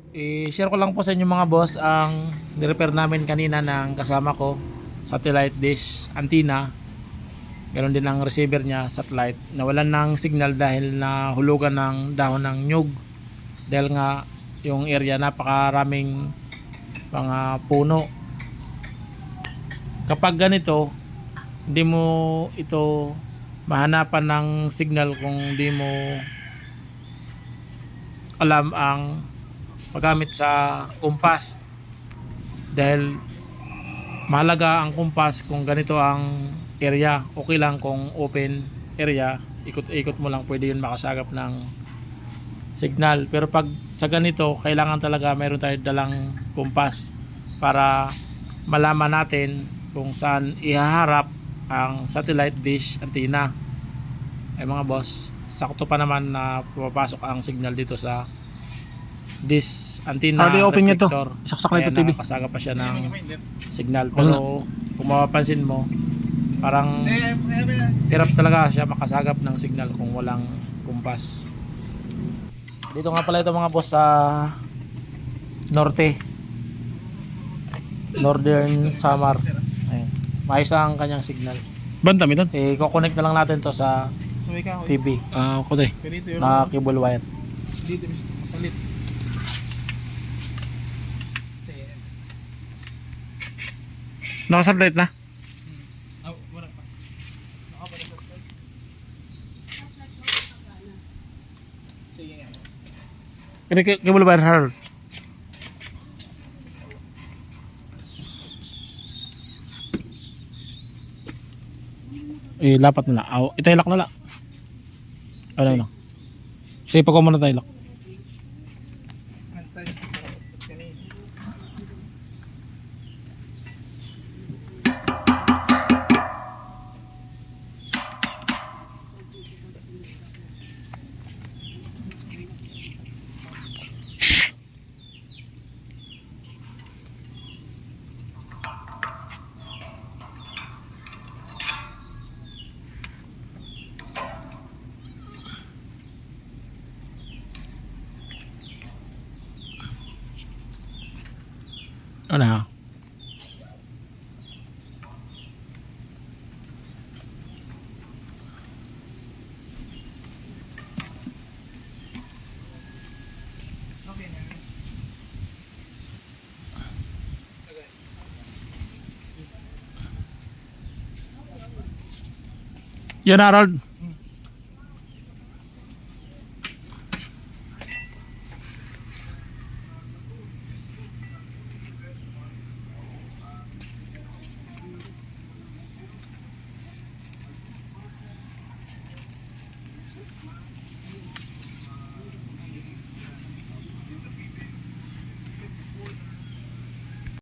I-share ko lang po sa inyo mga boss ang nirepair namin kanina ng kasama ko, satellite dish antenna. Ganon din ang receiver niya, satellite. Nawalan ng signal dahil nahulugan ng dahon ng nyug. Dahil nga yung area napakaraming mga puno. Kapag ganito, hindi mo ito mahanapan ng signal kung hindi mo alam ang paggamit sa kumpas, dahil mahalaga ang kumpas kung ganito ang area. Okay lang kung open area, ikot-ikot mo lang, pwede yun makasagap ng signal. Pero pag sa ganito, kailangan talaga mayroon tayo dalang kumpas para malaman natin kung saan ihaharap ang satellite dish antenna. Ay mga boss, sakto pa naman na pumapasok ang signal dito sa this antenna open nyo to. reflector. Saksak na ito, TV. Nakakasaga pa siya ng signal. Pero kung mapapansin mo, parang hirap talaga siya makasagap ng signal kung walang kumpas. Dito nga pala ito mga boss sa Northern Samar. Ayun. Maayos ang kanyang signal. Bantami doon. I-connect na lang natin to sa TV Ako tayo. na cable wire. Nakasatellite na. Ini cable wire hard. Lapat na lang. Itailak na lang. Ano lang. Sige, pag mo na tailak. Ano? Yan, Harold.